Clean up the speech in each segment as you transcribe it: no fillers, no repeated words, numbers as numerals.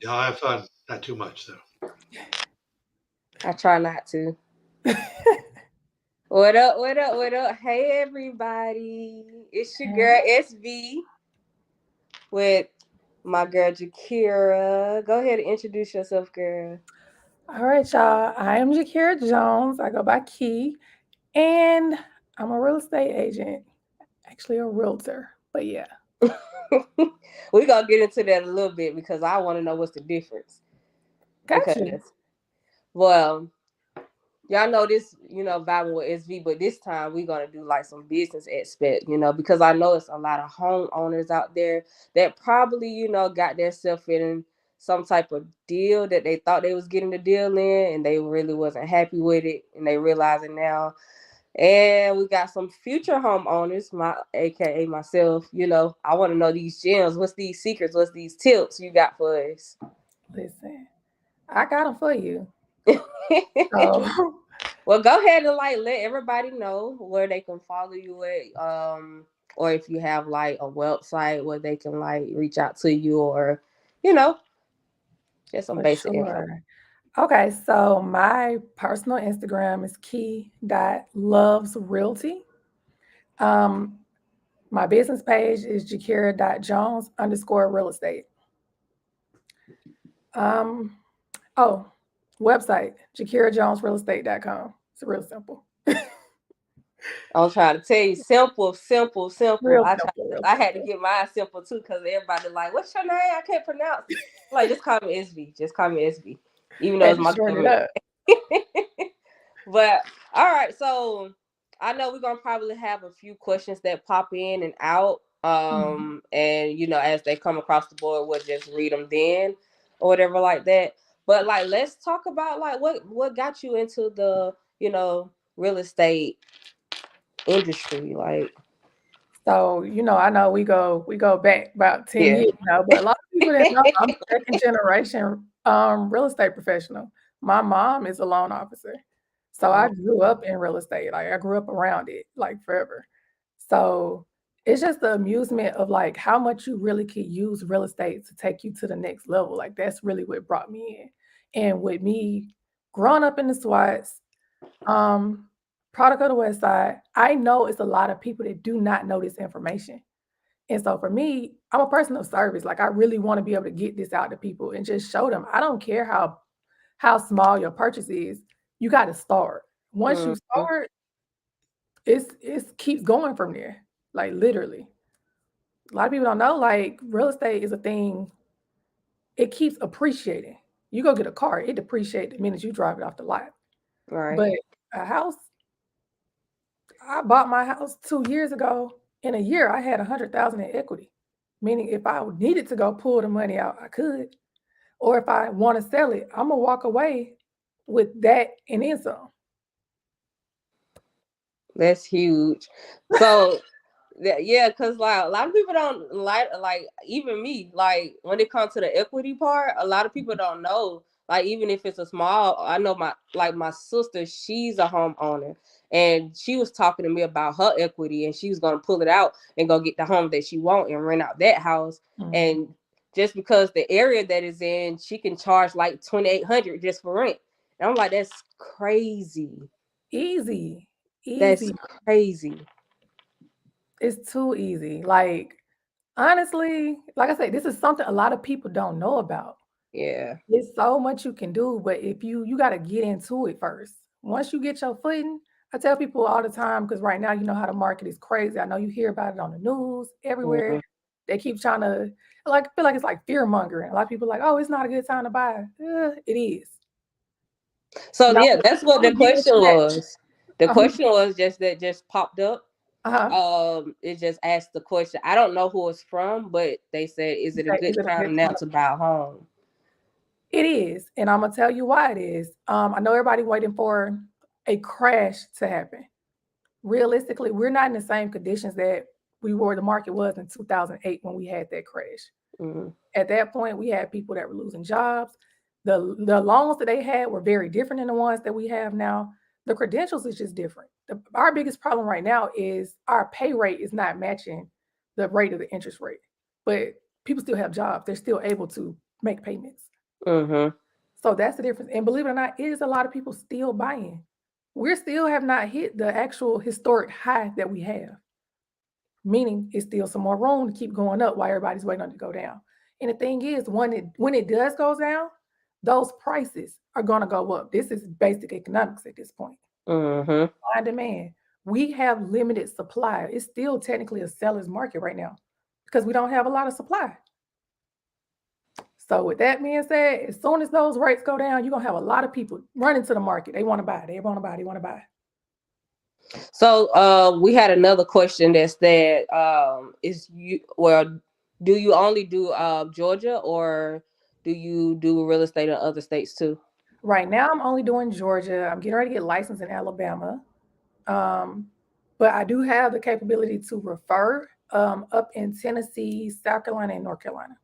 Yeah, I have fun. Not too much though. I try not to. What up? What up? What up? Hey, everybody! It's your girl SB with my girl Jakira. Go ahead and introduce yourself, girl. All right, y'all. I am Jakira Jones. I go by Key, and I'm a real estate agent, actually a realtor. But yeah, We gonna get into that a little bit because I want to know what's the difference. got Because, you. well, y'all know this, vibing with SV, but this time we're gonna do like some business aspect, because I know it's a lot of homeowners out there that probably, got themselves in some type of deal that they thought they was getting the deal in and they really wasn't happy with it and they realizing now. And we got some future homeowners, my aka myself, I want to know these gems. What's these secrets? What's these tips you got for us? Listen, I got them for you. So, Well, go ahead and like let everybody know where they can follow you at, or if you have like a website where they can like reach out to you, or you know, just some for basic info. sure. Okay, so my personal Instagram is key.lovesrealty. Um, my business page is jakira.jones_real estate. Um, oh, website, jakirajonesrealestate.com. It's real simple. I'm trying to tell you, simple, simple, simple. Real simple, real I had to simple. get mine simple too, because everybody like, what's your name? I can't pronounce it. Like, just call me SB. Just call me SB, even though Had it's to my shorten it government. up. But all right, so I know we're gonna probably have a few questions that pop in and out. Mhm. And as they come across the board, we'll just read them then or whatever like that. But like let's talk about like what got you into the, real estate industry. Like, So, I know we go back about 10 yeah. years now, but a lot of people didn't know I'm second generation real estate professional. My mom is a loan officer. So I Oh, grew up in real estate. Like I grew up around it like forever. So it's just the amusement of like how much you really could use real estate to take you to the next level. Like that's really what brought me in. And with me growing up in the SWATs, um, product of the West Side, I know it's a lot of people that do not know this information. And so for me, I'm a person of service. Like I really want to be able to get this out to people and just show them. I don't care how small your purchase is. You got to start. Once you mm-hmm. start, it's keeps going from there. Like literally. A lot of people don't know like real estate is a thing. It keeps appreciating. You go get a car, it depreciates the minute you drive it off the lot. Right. But a house, I bought my house 2 years ago. In a year, I had 100,000 in equity. Meaning, if I needed to go pull the money out, I could. Or if I want to sell it, I'm gonna walk away with that and then some. That's huge. So yeah, because like a lot of people don't like even me, like when it comes to the equity part, a lot of people don't know. Like even if it's a small, I know my sister, she's a homeowner, and she was talking to me about her equity, and she was gonna pull it out and go get the home that she want and rent out that house. Mhm. And just because the area that is in, she can charge like 2,800 just for rent. And I'm like, that's crazy. Easy, That's easy. crazy. It's too easy. Like honestly, like I said, this is something a lot of people don't know about. Yeah. There's so much you can do, but if you got to get into it first. Once you get your footing, I tell people all the time because right now you know how the market is crazy. I know you hear about it on the news everywhere. Mhm. They keep trying to like feel like it's like fear mongering. A lot of people are like, oh, it's not a good time to buy. It is. So Now yeah, that's what I'm the gonna get question into that. was. The question was just that just popped up. Uh-huh. It just asked the question. I don't know who it's from, but they said, "Is it a Okay, good is it a good time now time? to buy a home?" It is, and I'm gonna tell you why it is. I know everybody waiting for a crash to happen. Realistically, we're not in the same conditions that we were the market was in 2008 when we had that crash. Mm-hmm. At that point, we had people that were losing jobs. The loans that they had were very different than the ones that we have now. The credentials is just different. Our biggest problem right now is our pay rate is not matching the rate of the interest rate. But people still have jobs. They're still able to make payments. Mm-hmm. So that's the difference. And believe it or not, it is a lot of people still buying. We still have not hit the actual historic high that we have, meaning it's still some more room to keep going up while everybody's waiting on it to go down. And the thing is, when it does go down, those prices are going to go up. This is basic economics at this point. Mm-hmm. Supply and demand. We have limited supply. It's still technically a seller's market right now because we don't have a lot of supply. So with that being said, as soon as those rates go down, you're gonna have a lot of people running to the market. They want to buy. They want to buy. They want to buy. So we had another question that's that is you well, do you only do Georgia, or do you do real estate in other states too? Right now, I'm only doing Georgia. I'm getting ready to get licensed in Alabama, um, but I do have the capability to refer up in Tennessee, South Carolina, and North Carolina.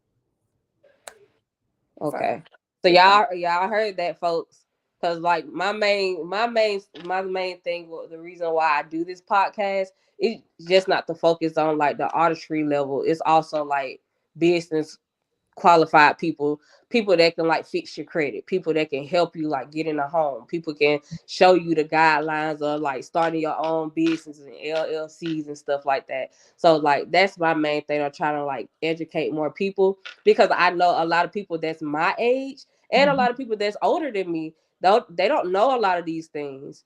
So, Okay. So y'all heard that, folks. Cause like my main thing, the reason why I do this podcast is just not to focus on like the artistry level. It's also like business qualified people that can like fix your credit, people that can help you like get in a home, people can show you the guidelines of like starting your own business and LLCs and stuff like that. So like that's my main thing. I'm trying to like educate more people, because I know a lot of people that's my age and a mhm. lot of people that's older than me, they don't know a lot of these things.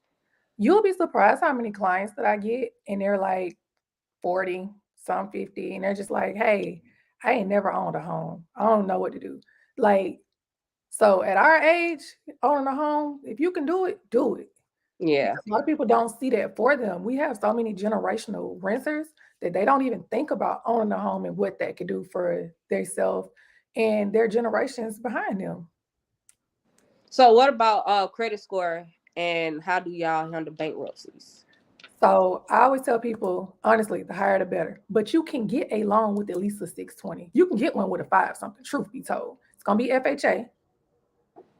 You'll be surprised how many clients that I get, and they're like 40, some 50, and they're just like, "Hey, I ain't never owned a home. I don't know what to do." Like, so at our age, owning a home, if you can do it, do it. Yeah. Because a lot of people don't see that for them. We have so many generational renters that they don't even think about owning a home and what that could do for themselves and their generations behind them. So what about credit score, and how do y'all handle bankruptcies? So I always tell people, honestly, the higher the better. But you can get a loan with at least a 620. You can get one with a five something, truth be told. It's gonna be FHA,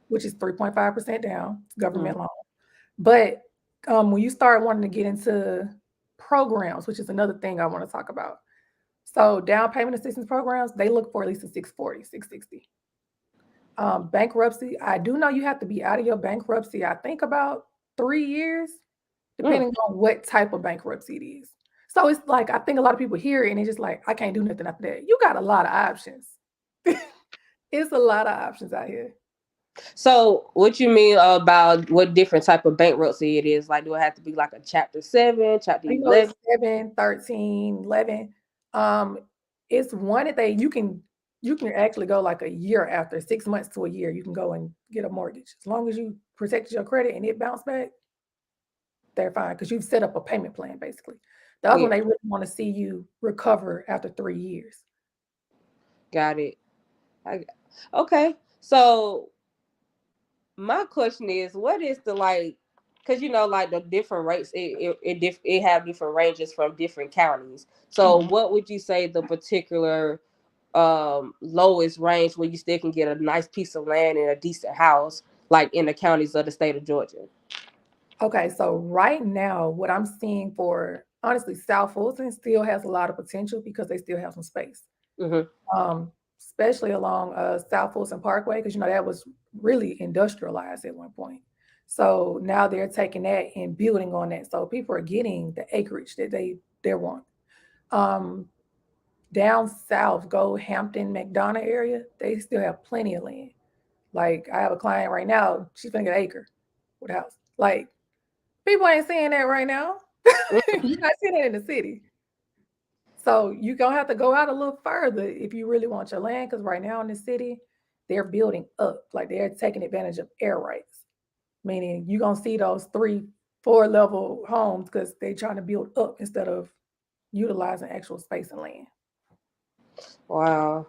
which is 3.5% down, government loan. But when you start wanting to get into programs, which is another thing I want to talk about. So down payment assistance programs, they look for at least a 640, 660. Bankruptcy, I do know you have to be out of your bankruptcy, I think about 3 years, Mm. depending on what type of bankruptcy it is. So it's like, I think a lot of people hear it and it's just like, I can't do nothing after that. You got a lot of options. It's a lot of options out here. So, what you mean about what different type of bankruptcy it is? Like, do it have to be like a Chapter 7, Chapter You know, it's 11? 7, 13, 11. Um, it's one that you can actually go like a year after, 6 months to a year, you can go and get a mortgage. As long as you protect your credit and it bounce back, they're fine because you've set up a payment plan basically. The other one, Yeah, they really want to see you recover after 3 years. got it. I, okay. So, my question is, what is the like? Because like the different rates, it have different ranges from different counties. So, Mhm. what would you say the particular lowest range where you still can get a nice piece of land and a decent house, like in the counties of the state of Georgia? Okay, so right now, what I'm seeing for honestly, South Fulton still has a lot of potential because they still have some space. Mm-hmm. Especially along South Fulton Parkway, because that was really industrialized at one point. So now they're taking that and building on that. So people are getting the acreage that they want. Um, Down south, go Hampton, McDonough area, they still have plenty of land. Like I have a client right now, she's gonna get an acre with a house. Like people ain't seeing that right now. You're not seeing that in the city. So you're gonna have to go out a little further if you really want your land, because right now in the city, they're building up, like they're taking advantage of air rights. Meaning you're gonna see those 3, 4 level homes because they're trying to build up instead of utilizing actual space and land. Wow.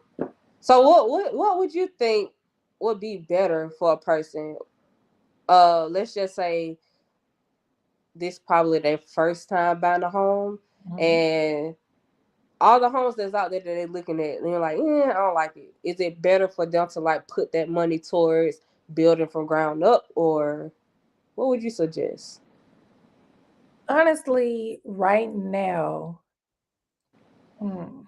So what would you think would be better for a person? Let's just say this probably their first time buying a home, Mhm. and all the homes that's out there that they're looking at, and they're like, I don't like it. Is it better for them to like put that money towards building from ground up, or what would you suggest? Honestly, right now, mm,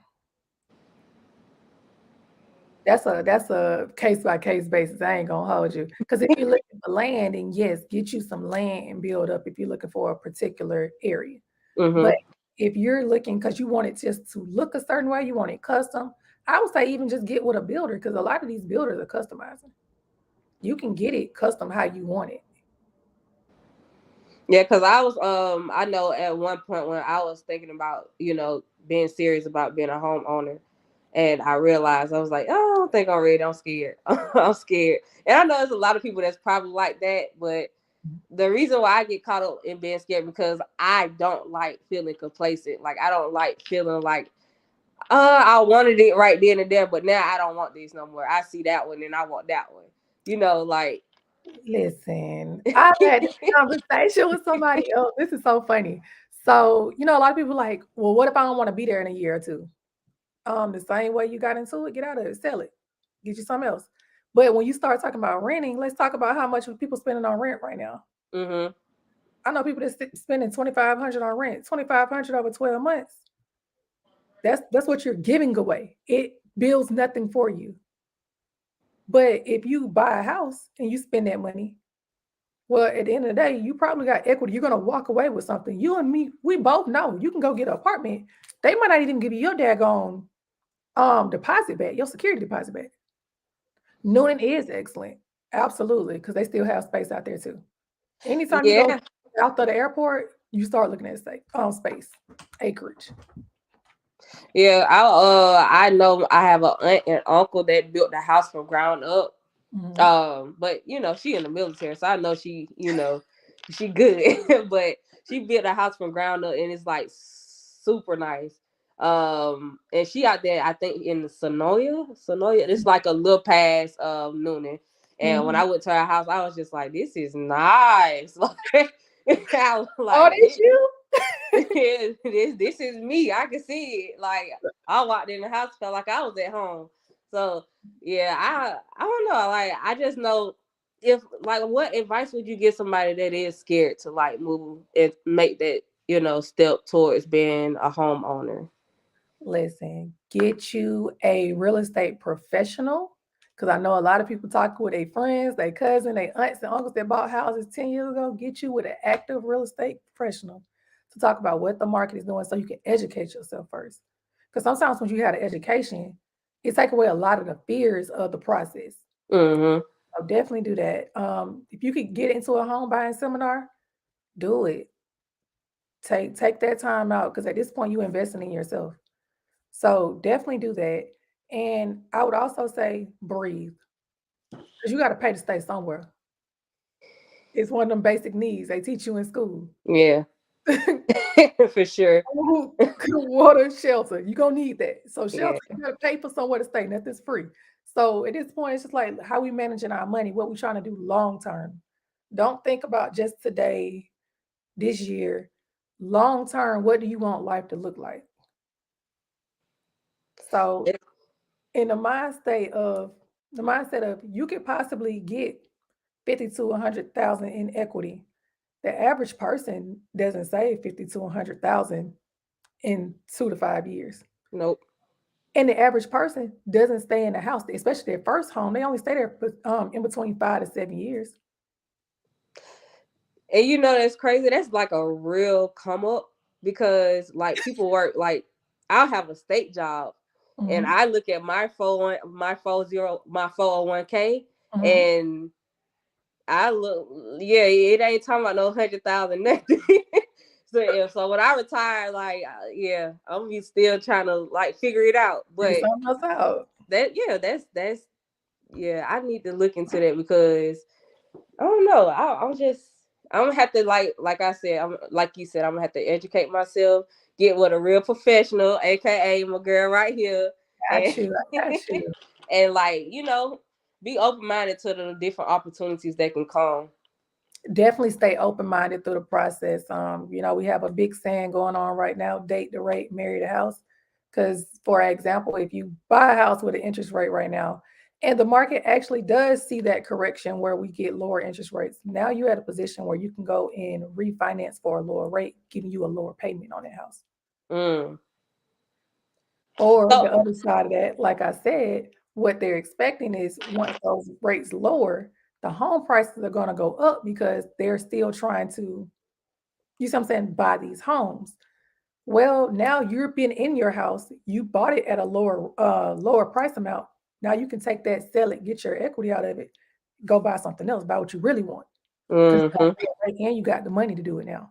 That's a case by case basis. I ain't gonna hold you. Because if you're looking for land, then yes, get you some land and build up if you're looking for a particular area. Mm-hmm. But if you're looking because you want it just to look a certain way, you want it custom, I would say even just get with a builder because a lot of these builders are customizing. You can get it custom how you want it. Yeah, because I know at one point when I was thinking about, being serious about being a homeowner, and I realized I was like, oh, I don't think I'm ready. I'm scared. I'm scared. And I know there's a lot of people that's probably like that, but the reason why I get caught up in being scared because I don't like feeling complacent. Like I don't like feeling like, I wanted it right then and there, but now I don't want this no more. I see that one and I want that one. Like. Listen, I had this conversation with somebody else. This is so funny. So, a lot of people like, well, what if I don't want to be there in a year or two? The same way you got into it, get out of it, sell it, get you something else. But when you start talking about renting, let's talk about how much people spending on rent right now. Mm-hmm. I know people that's spending $2,500 on rent, $2,500 over 12 months. That's what you're giving away. It builds nothing for you. But if you buy a house and you spend that money, well, at the end of the day, you probably got equity. You're gonna walk away with something. You and me, we both know you can go get an apartment. They might not even give you your daggone deposit back, your security deposit back. Noonan is excellent, absolutely, because they still have space out there too. Anytime you go out of the airport, you start looking at space, acreage. Yeah, I know I have an aunt and uncle that built the house from ground up. Mhm. But she in the military, so I know she, she good. But she built a house from ground up and it's like super nice. And she out there, I think in the Sonoya. It's like a little past Noonan. And when I went to her house, I was just like, this is nice. Like I was like, Oh, did you? this is me. I can see it. Like I walked in the house, felt like I was at home. So yeah, I don't know. Like I just know if like what advice would you give somebody that is scared to like move and make that, step towards being a homeowner? Listen, get you a real estate professional. Because I know a lot of people talk with their friends, their cousins, their aunts and uncles that bought houses 10 years ago. Get you with an active real estate professional to talk about what the market is doing so you can educate yourself first. Because sometimes when you have an education, it takes away a lot of the fears of the process. Mm-hmm. So definitely do that. If you could get into a home buying seminar, do it. Take that time out because at this point you're investing in yourself. So definitely do that. And I would also say breathe because you got to pay to stay somewhere. It's one of them basic needs they teach you in school. Yeah. For sure. Water, shelter. You're going to need that. So shelter, Yeah. you got to pay for somewhere to stay. Nothing's free. So at this point, it's just like how we managing our money, what we trying to do long term. Don't think about just today, this year. Long term, what do you want life to look like? So in the mindset of you could possibly get 50 to 100,000 in equity. The average person doesn't save 50 to 100,000 in 2 to 5 years. Nope. And the average person doesn't stay in the house, especially their first home. They only stay there in between 5 to 7 years. And that's crazy. That's like a real come up because like people work like I'll have a state job and Mhm. I look at my 401k Mhm. and I look, yeah, it ain't talking about no 100,000 nothing. So when I retire, like yeah, I'm gonna be still trying to like figure it out. Figure But something else out. that's yeah, I need to look into that because I don't know. I'm gonna have to like I said, I'm like you said, I'm gonna have to educate myself, get with a real professional, aka my girl right here, Got and you. I got you. and like be open minded to the different opportunities that can come. Definitely stay open-minded through the process. We have a big saying going on right now, date the rate, marry the house. Because for example, if you buy a house with an interest rate right now, and the market actually does see that correction where we get lower interest rates, now you're at a position where you can go and refinance for a lower rate, giving you a lower payment on that house. Mm. Or So the other side of that, like I said, what they're expecting is once those rates lower, the home prices are going to go up because they're still trying to, you see what I'm saying, buy these homes. Well, now you've been in your house, you bought it at a lower price amount. Now you can take that, sell it, get your equity out of it, go buy something else, buy what you really want. Because and you got the money to do it now.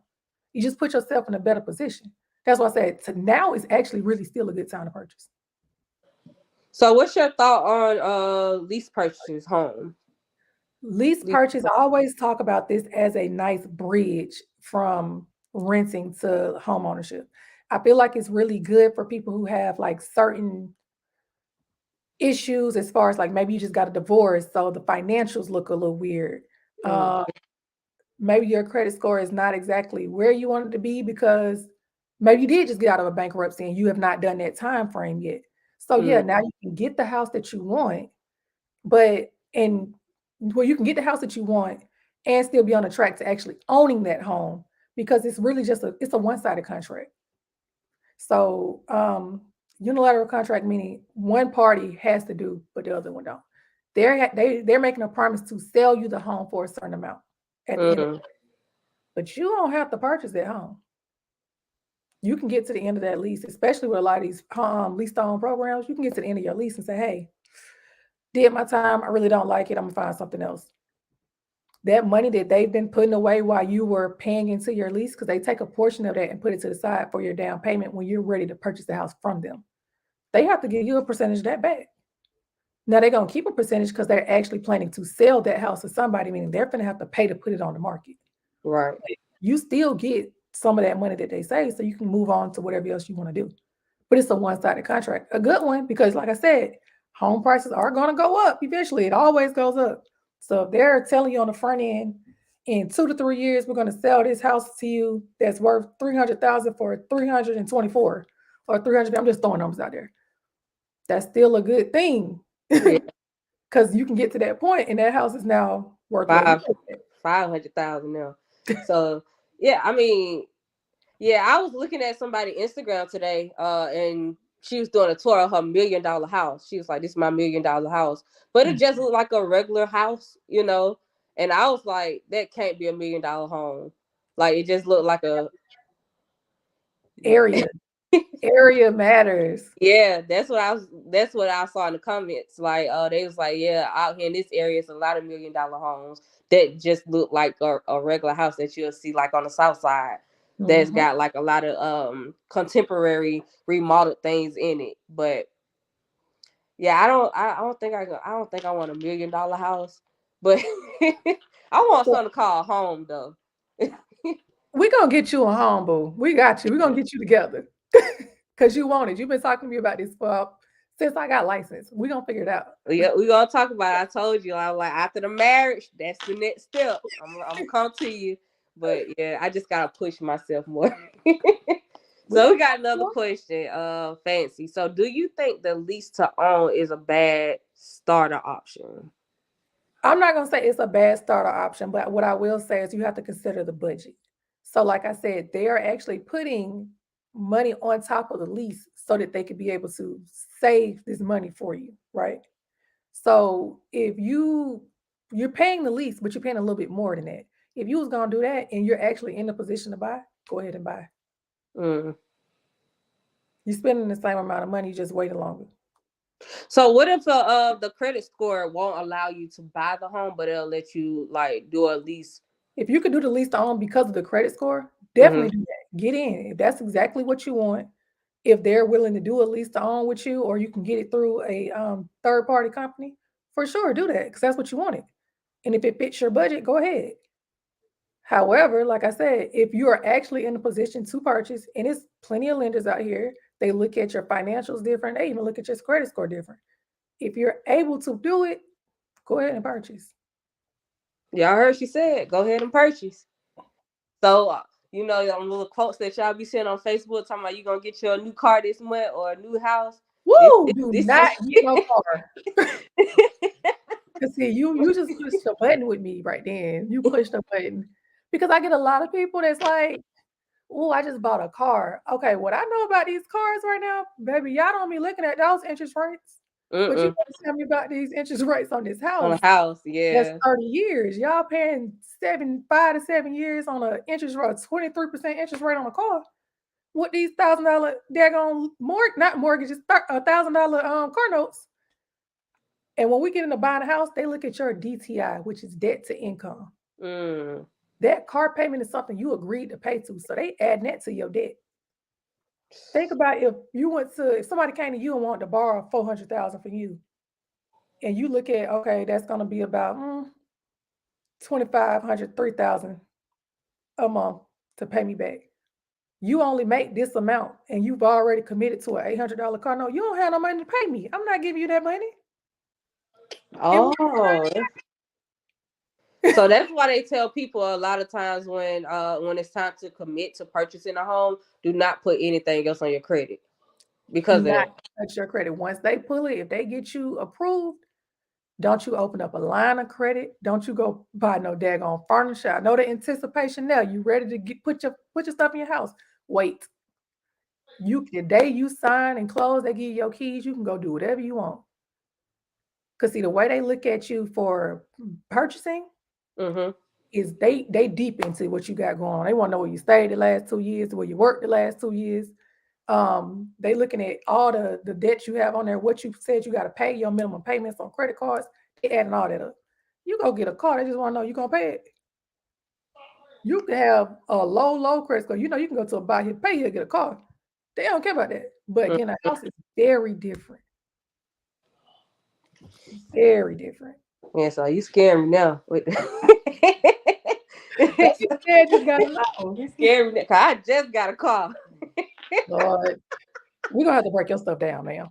You just put yourself in a better position. That's why I said now is actually really still a good time to purchase. So what's your thought on lease purchases home? Lease purchase, I always talk about this as a nice bridge from renting to home ownership. I feel like it's really good for people who have like certain issues as far as like maybe you just got a divorce, so the financials look a little weird. Maybe your credit score is not exactly where you want it to be because maybe you did just get out of a bankruptcy and you have not done that time frame yet. So yeah, now you can get the house that you want, you can get the house that you want and still be on the track to actually owning that home because it's really just it's a one-sided contract. So unilateral contract meaning one party has to do, but the other one don't. They're making a promise to sell you the home for a certain amount at the end of the day. But you don't have to purchase that home. You can get to the end of that lease, especially with a lot of these lease-to-own programs. You can get to the end of your lease and say, hey, did my time, I really don't like it, I'm gonna find something else. That money that they've been putting away while you were paying into your lease, because they take a portion of that and put it to the side for your down payment when you're ready to purchase the house from them. They have to give you a percentage of that back. Now they're gonna keep a percentage because they're actually planning to sell that house to somebody, meaning they're gonna have to pay to put it on the market. Right. You still get some of that money that they save so you can move on to whatever else you want to do. But it's a one-sided contract. A good one because like I said, home prices are going to go up eventually. It always goes up. So if they're telling you on the front end, in 2 to 3 years, we're going to sell this house to you that's worth $300,000 for 324 or 300. I'm just throwing numbers out there. That's still a good thing because you can get to that point and that house is now worth $500,000 now. So yeah, I mean, yeah, I was looking at somebody's Instagram today, and she was doing a tour of her $1 million house. She was like, "This is my $1 million house," but it just looked like a regular house, you know. And I was like, "That can't be $1 million home." Like it just looked like a area. Area matters. Yeah, that's what I saw in the comments. Like, they was like, yeah, out here in this area, it's a lot of $1 million homes that just look like a regular house that you'll see like on the south side. That's got like a lot of contemporary remodeled things in it. But yeah, I don't think I want $1 million house, but I want something to call home though. We're gonna get you a home, boo. We got you. We're gonna get you together. Cause you want it. You've been talking to me about this since I got licensed. We're gonna figure it out. Yeah, we're gonna talk about it. I told you, I was like, after the marriage, that's the next step. I'm gonna come to you. But yeah, I just gotta push myself more. So we got another question, Fancy. So do you think the lease to own is a bad starter option? I'm not gonna say it's a bad starter option, but what I will say is you have to consider the budget. So, like I said, they are actually putting money on top of the lease so that they could be able to save this money for you, right? So if you're paying the lease, but you're paying a little bit more than that. If you was gonna do that and you're actually in the position to buy, go ahead and buy. You're spending the same amount of money, you just waiting longer. So what if the credit score won't allow you to buy the home, but it'll let you like do a lease? If you could do the lease to own because of the credit score, definitely do that. Get in. If that's exactly what you want, if they're willing to do a lease to own with you, or you can get it through a third-party company, for sure, do that because that's what you wanted. And if it fits your budget, go ahead. However, like I said, if you are actually in a position to purchase, and it's plenty of lenders out here, they look at your financials different. They even look at your credit score different. If you're able to do it, go ahead and purchase. Y'all heard she said, go ahead and purchase. So, you know, them little quotes that y'all be seeing on Facebook talking about you gonna get you a new car this month or a new house. Woo! Do not get no car. Cause see, you just pushed a button with me right then. You pushed a button because I get a lot of people that's like, "Oh, I just bought a car." Okay, what I know about these cars right now, baby, y'all don't be looking at those interest rates. But you Mm-mm. gotta tell me about these interest rates on this On the house. house, That's yeah. 30 years. Y'all paying 5 to 7 years on a interest rate, 23% interest rate on a car. What these $1,000 daggone not mortgages, $1,000 car notes. And when we get into buying a house, they look at your DTI, which is debt to income. Mm. That car payment is something you agreed to pay to, so they add that to your debt. Think about if somebody came to you and wanted to borrow $400,000 for you, and you look at, okay, that's going to be about $2,500, $3,000 a month to pay me back. You only make this amount, and you've already committed to an $800 car note. You don't have no money to pay me. I'm not giving you that money. Oh, so that's why they tell people a lot of times when it's time to commit to purchasing a home, do not put anything else on your credit because Do of not that. touch your credit. Once they pull it, if they get you approved, don't you open up a line of credit. Don't you go buy no daggone furniture. I know the anticipation now. You ready to put your stuff in your house. Wait. The day you sign and close, they give you your keys, you can go do whatever you want. Because see, the way they look at you for purchasing Mm-hmm. is they deep into what you got going on. They want to know where you stayed the last 2 years, where you worked the last 2 years. They looking at all the debt you have on there, what you said you got to pay, your minimum payments on credit cards. They adding all that up. You go get a car, they just want to know you gonna pay it. You can have a low credit score. You know you can go to a buy here, pay here, get a car. They don't care about that. But again, a house is very different. Very different. Yeah, so you scaring me now. Don't be scared, just gotta know. You scaring me now, 'cause I just got a car. Lord, we're gonna have to break your stuff down, man.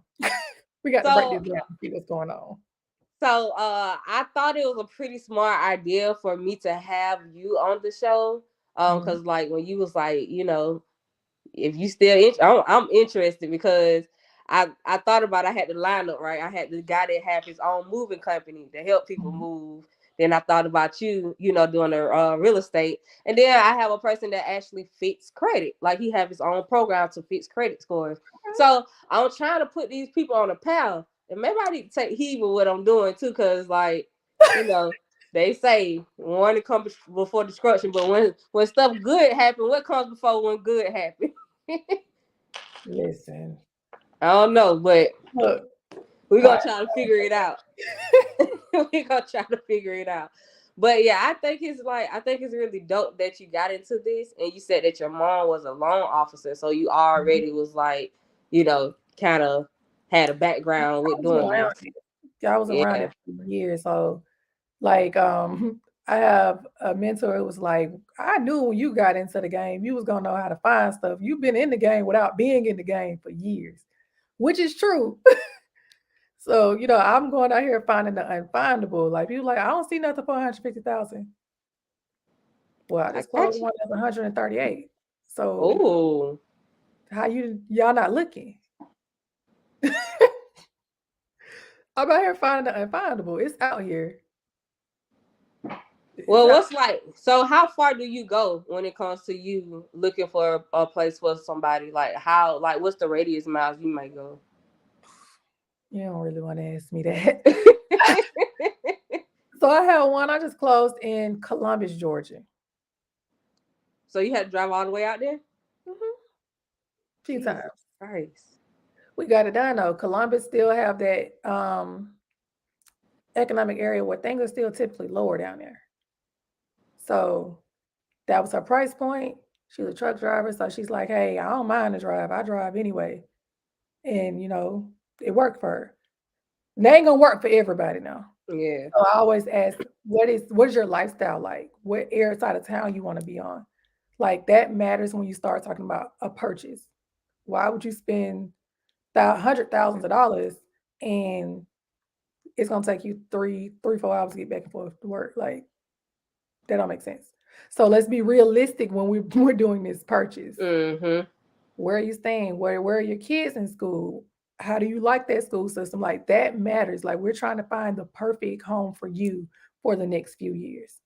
We got to break this down and see what's going on. So I thought it was a pretty smart idea for me to have you on the show. Because like when you was like, if you still I'm interested because I thought about I had the lineup, right? I had the guy that have his own moving company to help people move. Then I thought about you, doing the real estate. And then I have a person that actually fix credit. Like he have his own program to fix credit scores. So I'm trying to put these people on a path. And maybe I need to take heed with what I'm doing too, because like, they say warning comes before destruction, but when stuff good happen, what comes before when good happen? Listen, I don't know, but look, we're gonna try to figure it out. We're gonna try to figure it out. But yeah, I think it's really dope that you got into this, and you said that your mom was a loan officer, so you already was like, kind of had a background with doing this. I was around it for years, so like I have a mentor who was like, I knew when you got into the game, you was gonna know how to find stuff. You've been in the game without being in the game for years, which is true. So, I'm going out here finding the unfindable. Like people like, I don't see nothing for 150,000. Well, I just closed one that's 138. So y'all not looking? I'm out here finding the unfindable. It's out here. Well, so how far do you go when it comes to you looking for a place for somebody? Like what's the radius miles you might go? You don't really want to ask me that. So I have one I just closed in Columbus, Georgia. So you had to drive all the way out there? Few times. Christ. We got it done though. Columbus still have that economic area where things are still typically lower down there. So that was her price point. She was a truck driver, so she's like, hey, I don't mind the drive. I drive anyway. And it worked for her. They ain't gonna work for everybody now. Yeah. So I always ask, what is your lifestyle like? What area side of town you want to be on? Like that matters when you start talking about a purchase. Why would you spend hundreds of dollars and it's gonna take you 4 hours to get back and forth to work? Like that don't make sense. So let's be realistic when we're doing this purchase. Mm-hmm. Where are you staying? Where are your kids in school? How do you like that school system? Like that matters. Like we're trying to find the perfect home for you for the next few years.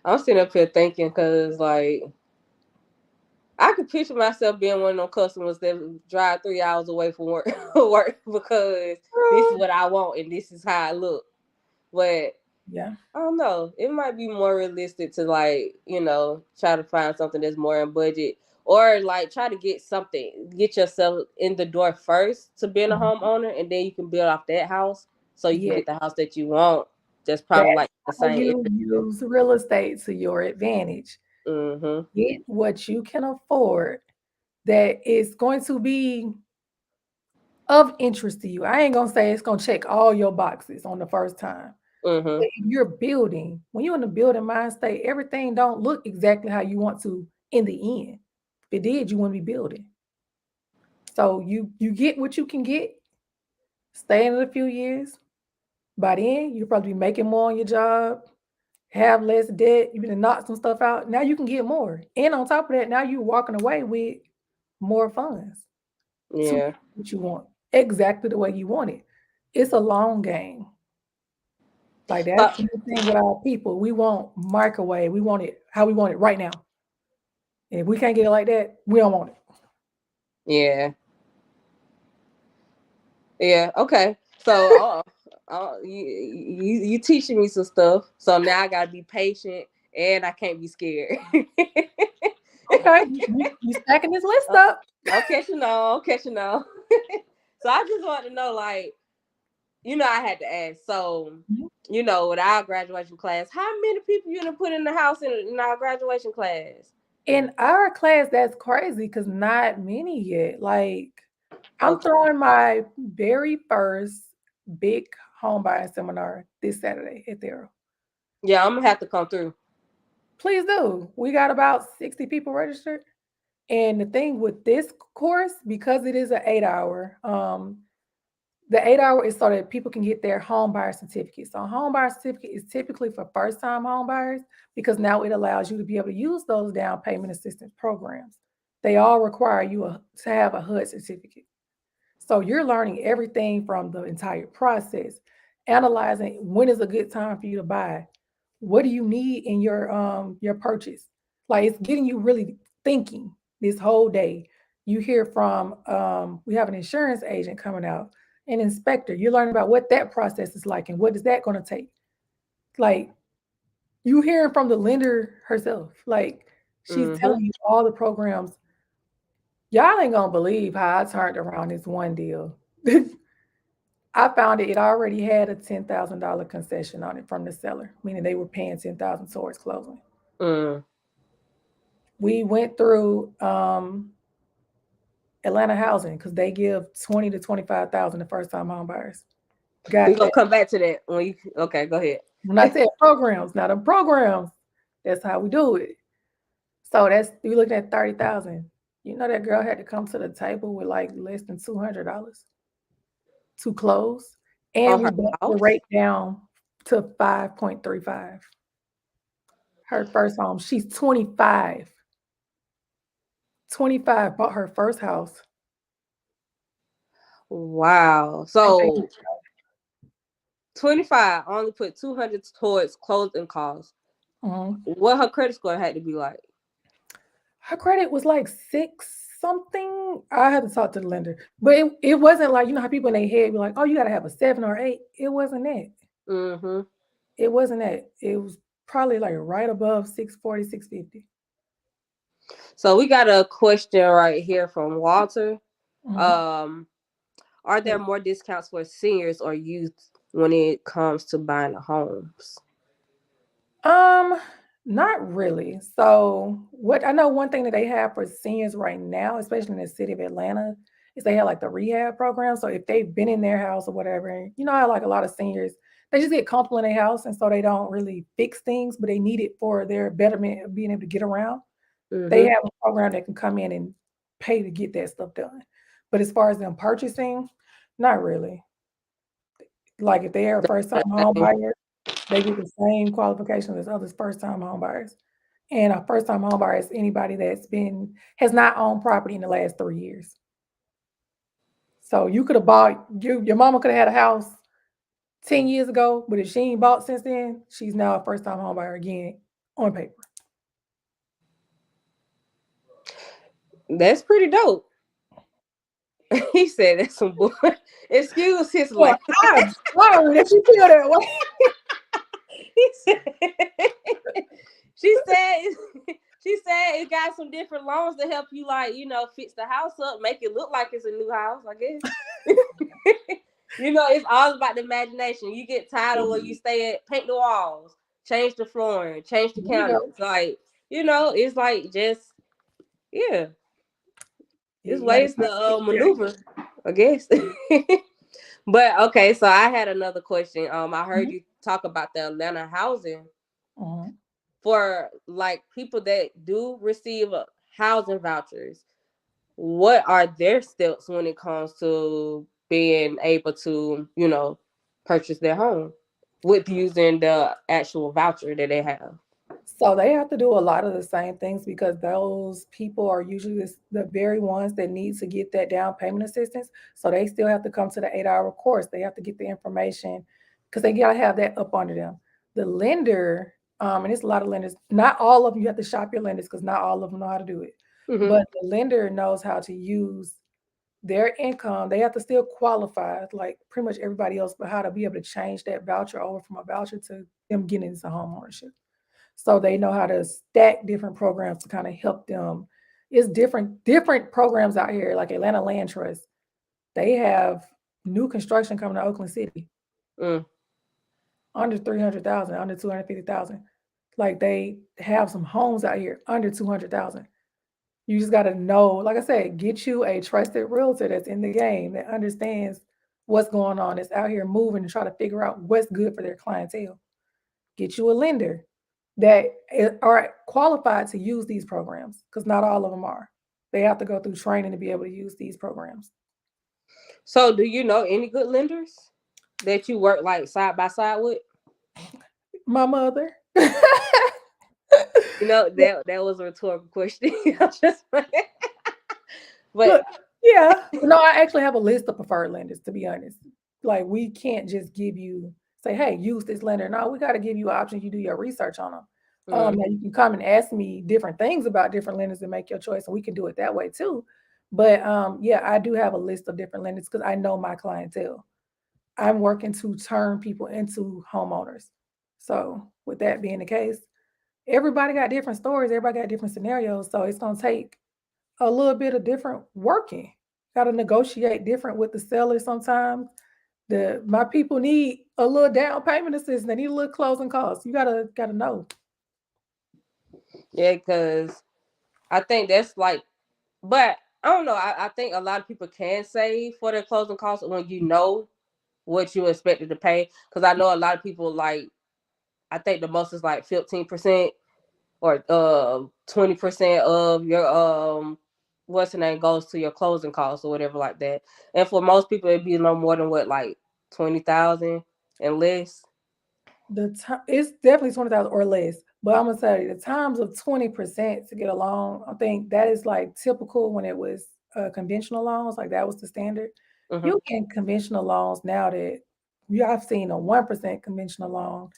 I'm sitting up here thinking because like I could picture myself being one of those customers that drive 3 hours away from work, work because this is what I want and this is how I look. But Yeah. I don't know. It might be more realistic to like, try to find something that's more in budget or like try to get yourself in the door first to being a Mhm. homeowner and then you can build off that house so you can Yeah. get the house that you want. That's probably That's like the how same you area. use real estate to your advantage. Mm-hmm. Get what you can afford that is going to be of interest to you. I ain't gonna say it's gonna check all your boxes on the first time. Mm-hmm. But if you're building, when you're in the building mind state, everything don't look exactly how you want to in the end. If it did, you wouldn't be building. So you get what you can get, stay in it a few years. By then, you'll probably be making more on your job, have less debt, you've been knock some stuff out. Now you can get more. And on top of that, now you're walking away with more funds to Yeah. get what you want exactly the way you want it. It's a long game. Like that's But the thing with our people. We want microwave. We want it how we want it right now. And if we can't get it like that, we don't want it. yeah. Yeah. Okay. So you teaching me some stuff. So now I gotta be patient and I can't be scared. Okay, you stacking this list Oh, up. I'll catch you now. I'll catch you now. So I just want to know, like, I had to ask. So, Mhm. with our graduation class, how many people you gonna put in the house in our graduation class? In our class, that's crazy because not many yet. Like I'm Okay. throwing my very first big home buying seminar this Saturday at the Arrow. Yeah, I'm gonna have to come through. Please do. We got about 60 people registered. And the thing with this course, because it is an 8 hour, the 8 hour is so that people can get their home buyer certificate. So a home buyer certificate is typically for first time home buyers because now it allows you to be able to use those down payment assistance programs. They all require you to have a HUD certificate. So you're learning everything from the entire process, analyzing when is a good time for you to buy. What do you need in your purchase? Like it's getting you really thinking this whole day. You hear from we have an insurance agent coming out, an inspector. You're learning about what that process is like and what is that going to take. Like you hearing from the lender herself. Like she's Mm-hmm. telling you all the programs. Y'all ain't gonna believe how I turned around this one deal. I found it already had a $10,000 concession on it from the seller, meaning they were paying 10,000 towards closing. Mm. We went through Atlanta Housing because they give 20 to 25,000 to first time home buyers. We're Got gonna that. come back to that when you okay, go ahead. When I said programs, not them programs, that's how we do it. So that's you looking at 30,000. You know that girl had to come to the table with like less than $200 to close, and On we her brought the house? rate down to 5.35. Her first home. She's 25. 25 bought her first house. Wow. And they So 25 only put 200 towards closing costs. mhm. What her credit score had to be like? Her credit was like 6 something. I had to talk to the lender. But it wasn't like, you know how people in their head be like, oh, you gotta have a 7 or 8. It wasn't that. Mm-hmm. It wasn't that. It was probably like right above 640, 650. So we got a question right here from Walter. Mhm. Um, are there more discounts for seniors or youth when it comes to buying homes? Um, Not really. So, what I know one thing that they have for seniors right now, especially in the city of Atlanta, is they have like the rehab program. So if they've been in their house or whatever, and you know how like a lot of seniors, they just get comfortable in their house and so they don't really fix things, but they need it for their betterment of being able to get around. They Mm-hmm. have a program that can come in and pay to get that stuff done. But as far as them purchasing, not really. Like if they're a first time home buyer, they get the same qualifications as other first time home buyers. And a first time home buyer is anybody has not owned property in the last 3 years. So you could have bought your mama could have had a house 10 years ago, but if she ain't bought since then, she's now a first time home buyer again on paper. That's pretty dope. He said that's some boy. Excuse his Well, life. I'm sorry that you feel that way. He said, she said she said it got some different loans to help you, like, fix the house up, make it look like it's a new house, I guess. It's all about the imagination. You get tired of where you stay at, paint the walls, change the flooring, change the There you go. counters. Like, it's like just, yeah, it's You gotta ways find to maneuver, I guess. But okay, so I had another question. I heard you talk about the Atlanta housing Mhm. for like people that do receive housing vouchers. What are their steps when it comes to being able to, purchase their home with using the actual voucher that they have? So they have to do a lot of the same things because those people are usually the very ones that need to get that down payment assistance. So they still have to come to the 8-hour course. They have to get the information because they gotta have that up under them. The lender, and it's a lot of lenders. Not all of them. You have to shop your lenders because not all of them know how to do it. Mm-hmm. But the lender knows how to use their income. They have to still qualify like pretty much everybody else, but how to be able to change that voucher over from a voucher to them getting into home ownership. So they know how to stack different programs to kind of help them. It's different programs out here, like Atlanta Land Trust. They have new construction coming to Oakland City Mm. under 300,000, under 250,000. Like they have some homes out here under 200,000. You just got to know, like I said, get you a trusted realtor that's in the game that understands what's going on, that's out here moving and try to figure out what's good for their clientele. Get you a lender that are qualified to use these programs because not all of them are. They have to go through training to be able to use these programs. So, do you know any good lenders that you work like side by side with? My mother. That was a rhetorical question. Look, But yeah. No, I actually have a list of preferred lenders, to be honest. Like, we can't just say, hey, use this lender. No, we got to give you an option. You do your research on them. Now you can come and ask me different things about different lenders and make your choice, and we can do it that way too. But yeah, I do have a list of different lenders because I know my clientele. I'm working to turn people into homeowners. So, with that being the case, everybody got different stories, everybody got different scenarios. So, it's going to take a little bit of different working. Got to negotiate different with the seller sometimes. My people need a little down payment assistance. They need a little closing costs. You gotta know. yeah, because I think that's like, but I don't know. I think a lot of people can save for their closing costs when you know what you expected to pay. Because I know a lot of people, like, I think the most is like 15% or 20% of your what's the name goes to your closing costs or whatever like that. And for most people, it'd be no more than what, like 20,000 and less. It's definitely 20,000 or less. But I'm gonna say the times of 20% to get a loan, I think that is like typical when it was conventional loans, like that was the standard. Mm-hmm. You get conventional loans now that I've seen a 1% conventional loan,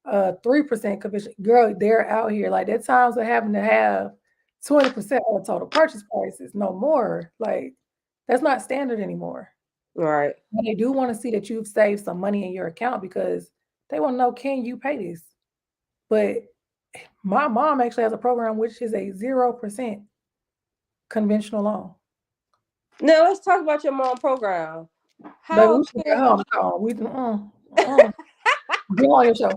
3% conventional. Girl, they're out here like that times of having to have 20% of the total purchase price is no more. Like that's not standard anymore. Right. And they do want to see that you've saved some money in your account because they want to know, can you pay this? But my mom actually has a program which is a 0% conventional loan. Now let's talk about your mom program. Baby, How we should get her on the call. Get on your show.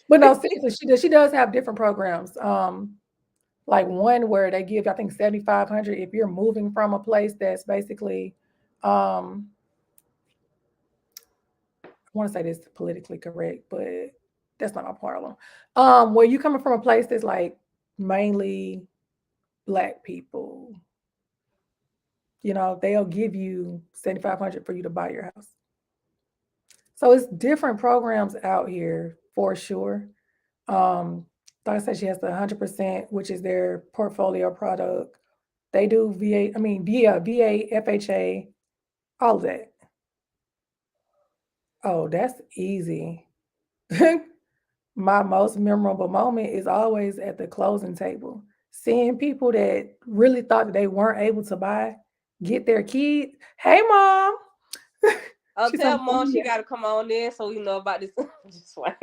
But no, seriously, she does have different programs. Like one where they give, I think, 7,500 if you're moving from a place that's basically, I want to say this politically correct, but that's not my problem. Where you coming from a place that's like mainly Black people, they'll give you 7,500 for you to buy your house. So it's different programs out here for sure. Like I said, she has the 100%, which is their portfolio product. They do VA, FHA, all of that. Oh, that's easy. My most memorable moment is always at the closing table. seeing people that really thought that they weren't able to buy get their kids. Hey, mom. Oh, She's tell on mom she yeah. got to come on in so we know about this. Just one.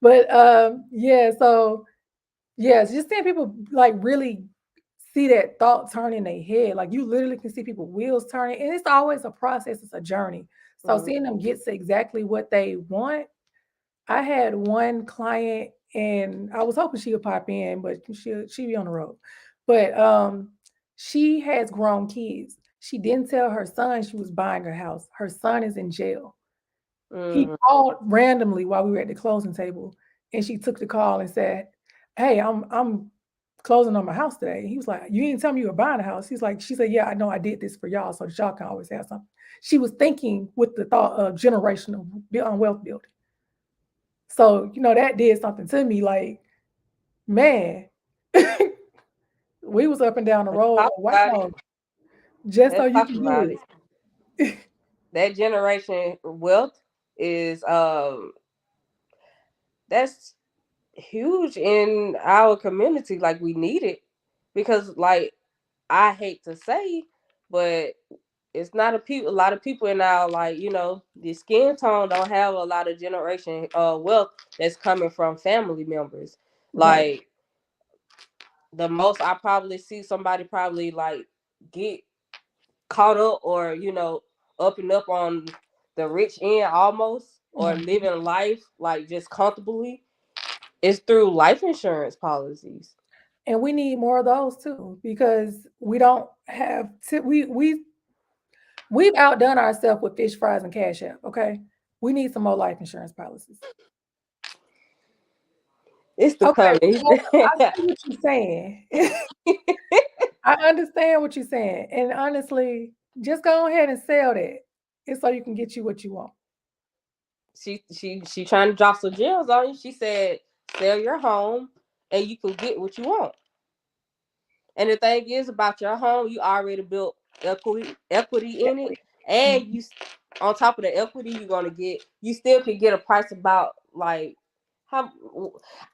But yeah, so yes, just seeing people like really see that thought turn in their head. Like you literally can see people wheels turning, and it's always a process, it's a journey. So seeing them get to exactly what they want. I had one client and I was hoping she would pop in, but she be on the road. But she has grown kids. She didn't tell her son she was buying a house. Her son is in jail. He called randomly while we were at the closing table, and she took the call and said, "Hey, I'm closing on my house today." He was like, "You didn't tell me you were buying a house." She said, "Yeah, I know I did this for y'all, so that y'all can always have something." She was thinking with the thought of generational wealth building. So, that did something to me. Like, man, we was up and down the Let's road talk of White about it. House just so Let's you talk can about get it. it. That generation wealth is that's huge in our community. Like we need it because, like, I hate to say, but it's not a lot of people in our, like, the skin tone don't have a lot of generation wealth that's coming from family members. Right. Like the most I probably see somebody probably like get caught up or up and up on the rich end almost, or Mhm. living life like just comfortably, is through life insurance policies. And we need more of those too, because we don't have we've outdone ourselves with fish fries and cash app. Okay, we need some more life insurance policies. It's the Okay, coming. well, I see what you're saying. I understand what you're saying, and honestly, just go ahead and sell that. It's so you can get you what you want. she trying to drop some gems on you. She said, sell your home and you can get what you want. And the thing is about your home, you already built equity in it, and you on top of the equity you're gonna get, you still could get a price about like how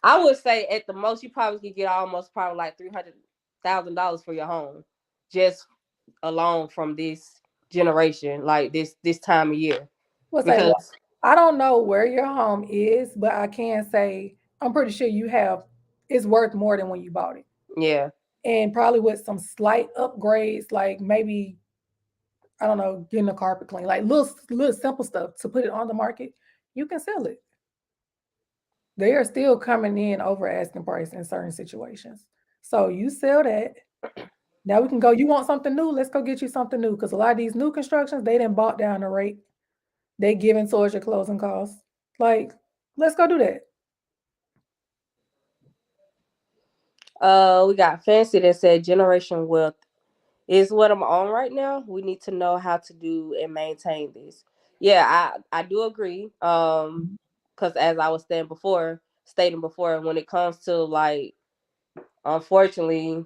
I would say at the most you probably could get almost probably like $300,000 for your home, just alone from this generation, like this time of year, Well, say, well, because I don't know where your home is, but I can say I'm pretty sure it's worth more than when you bought it. yeah. And probably with some slight upgrades, like maybe, I don't know, getting a carpet clean, like little simple stuff to put it on the market, you can sell it. They are still coming in over asking price in certain situations. So you sell that. Now we can go, you want something new? Let's go get you something new. Because a lot of these new constructions, they didn't bought down the rate. They giving towards your closing costs. Like, let's go do that. We got Fancy that said generation wealth is what I'm on right now. We need to know how to do and maintain this. Yeah, I do agree. Because as I was stating before, when it comes to like, unfortunately,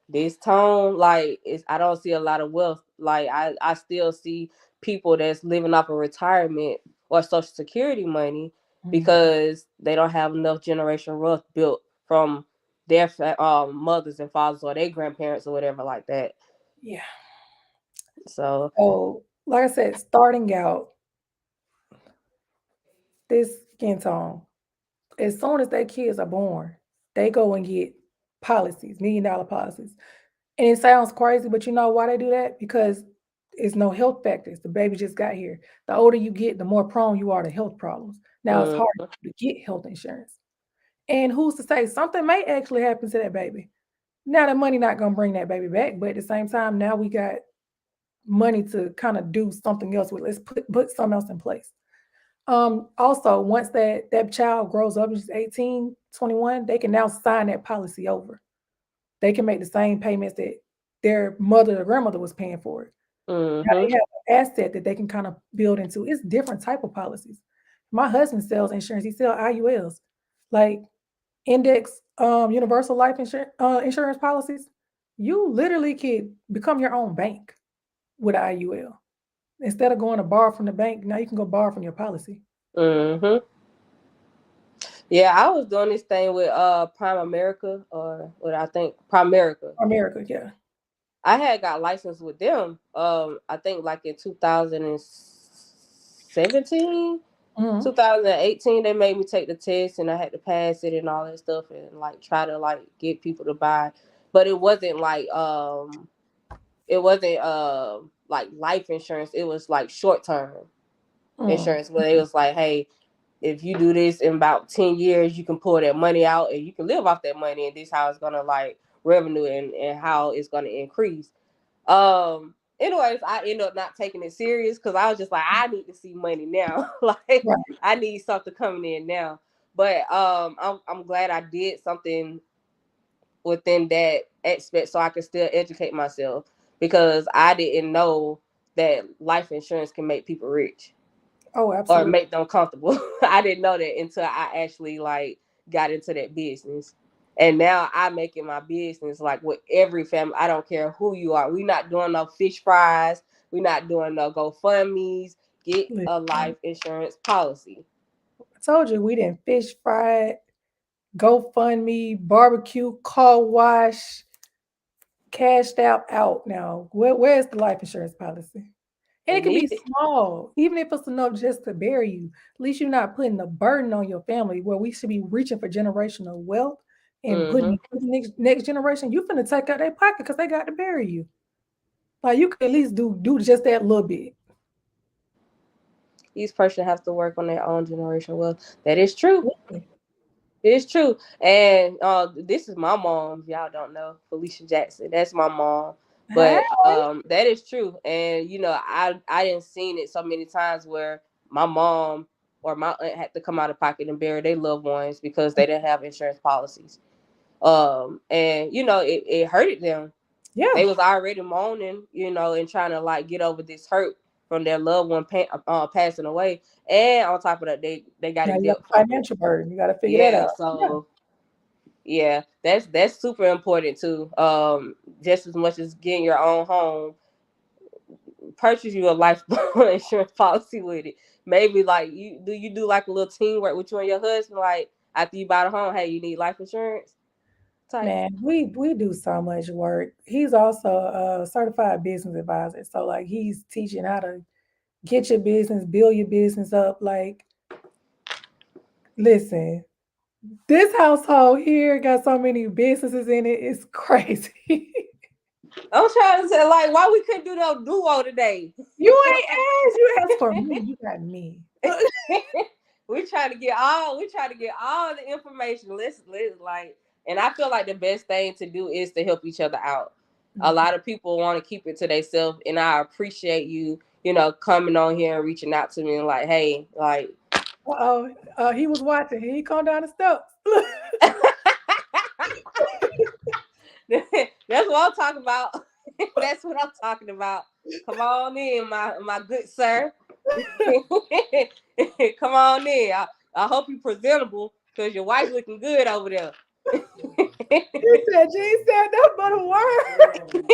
this tone, like, is I don't see a lot of wealth. Like I still see people that's living off of retirement or social security money because they don't have enough generation wealth built from their mothers and fathers or their grandparents or whatever like that. Yeah. So So, like I said, starting out, this skin tone, as soon as their kids are born, they go and get policies, $1 million policies. And it sounds crazy, but you know why they do that? Because it's no health factors. The baby just got here. The older you get, the more prone you are to health problems. Now it's hard to get health insurance. And who's to say something may actually happen to that baby? Now the money not gonna bring that baby back, but at the same time, now we got money to kind of do something else with. Let's put something else in place. Also, once that child grows up, is 18, 21, they can now sign that policy over. They can make the same payments that their mother or grandmother was paying for it. Now they have an asset that they can kind of build into. It's different type of policies. My husband sells insurance. He sells IULs, like index universal life insurance policies. You literally could become your own bank with IUL. Instead of going to borrow from the bank, now you can go borrow from your policy. Mm-hmm. Yeah, I was doing this thing with Prime America, or what I think Primerica. America, yeah. I had got licensed with them. I think like in 2017, Mhm. 2018, they made me take the test, and I had to pass it and all that stuff, and like try to like get people to buy. But it wasn't like life insurance. It was like short term Mm. insurance where it was like, hey, if you do this in about 10 years, you can pull that money out and you can live off that money, and this how it's gonna like revenue and how it's gonna increase. Anyways, I ended up not taking it serious because I was just like, I need to see money now. Like Right. I need something coming in now. But I'm glad I did something within that aspect so I could still educate myself, because I didn't know that life insurance can make people rich Oh, or absolutely. make them comfortable. I didn't know that until I actually like got into that business. And now I make it my business, like with every family. I don't care who you are. We not doing no fish fries. We not doing no GoFundMe's. Get a Listen, life insurance policy. I told you we didn't fish fry, GoFundMe, barbecue, car wash, cashed out now. Where's the life insurance policy? And it It can be needed. small, even if it's enough just to bury you. At least you're not putting a burden on your family where we should be reaching for generational wealth and putting Mm-hmm. it for the next generation. You finna take out their pocket because they got to bury you. Like you could at least do just that little bit. Each person has to work on their own generation. Well, that is true. Really. It's true. And this is my mom. Y'all don't know Felicia Jackson. That's my mom. Hey, But that is true. And I didn't seen it so many times where my mom or my aunt had to come out of pocket and bury their loved ones because they didn't have insurance policies. And it hurted them. yeah. They was already moaning, and trying to like get over this hurt from their loved one passing away. And on top of that, they got Now in you got debt the from it. financial burden. You got to figure that Yeah, out. Yeah. so yeah, that's super important too. Just as much as getting your own home, purchase you a life insurance policy with it. Maybe like you do like a little teamwork with you and your husband, like after you buy the home, hey, you need life insurance type. Man, we do so much work. He's also a certified business advisor. So like he's teaching how to get your business, build your business up. Like, listen, this household here got so many businesses in it. It's crazy. I'm trying to say, like, why we couldn't do no duo today? You ain't asked. You asked for me. You got me. We try to get all the information. Let's like, and I feel like the best thing to do is to help each other out. A lot of people want to keep it to themselves, and I appreciate you, coming on here and reaching out to me and like, hey, like, Uh-oh. He was watching. He come down the steps. that's what I'm talking about. That's what I'm talking about. Come on in, my good sir. Come on in. I hope you presentable because your wife looking good over there. He said, "Gene said that but a word."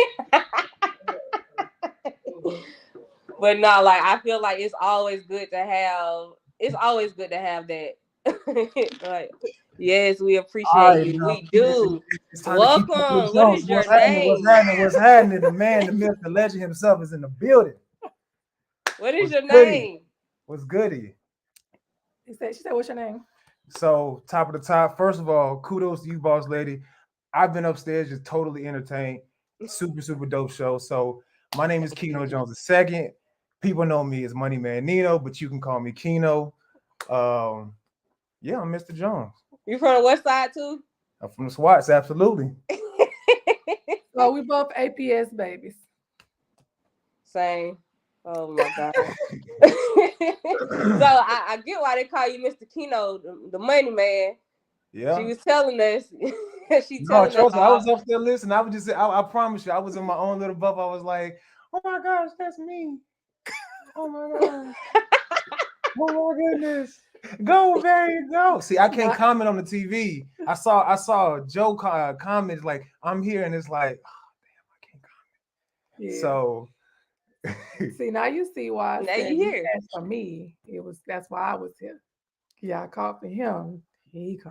But no, like I feel like it's always good to have. It's always good to have that. Like, yes, we All appreciate right, you. now We do. it's time to keep up with Welcome. What Jones. is your What's happening? What's name? happening? What's happening? The man, the myth, the legend himself is in the building. What is What's your goody? name? What's goody? She said, "What's your name?" So, top of the top, first of all, kudos to you, boss lady. I've been upstairs just totally entertained. Super, super dope show. So, my name is Keno Jones II. People know me as Money Man Nino, but you can call me Keno. Yeah, I'm Mr. Jones. You from the West Side too? I'm from the SWATs, absolutely. So we both APS babies. Same. Oh my god. So I get why they call you Mr. Keno, the money man. Yeah. She was telling us. She No, telling us trust me, I all. was up there listening. I was just, I promise you, I was in my own little bubble. I was like, oh my gosh, that's me. Oh my gosh. Oh my goodness. Go, Barry, go. See, I can't comment on the TV. I saw Joe comments like, I'm here, and it's like, oh damn, I can't comment. Yeah. So See, now you see why I Now said you you here. asked for me. That's why I was here. Yeah, I called for him. Here you go.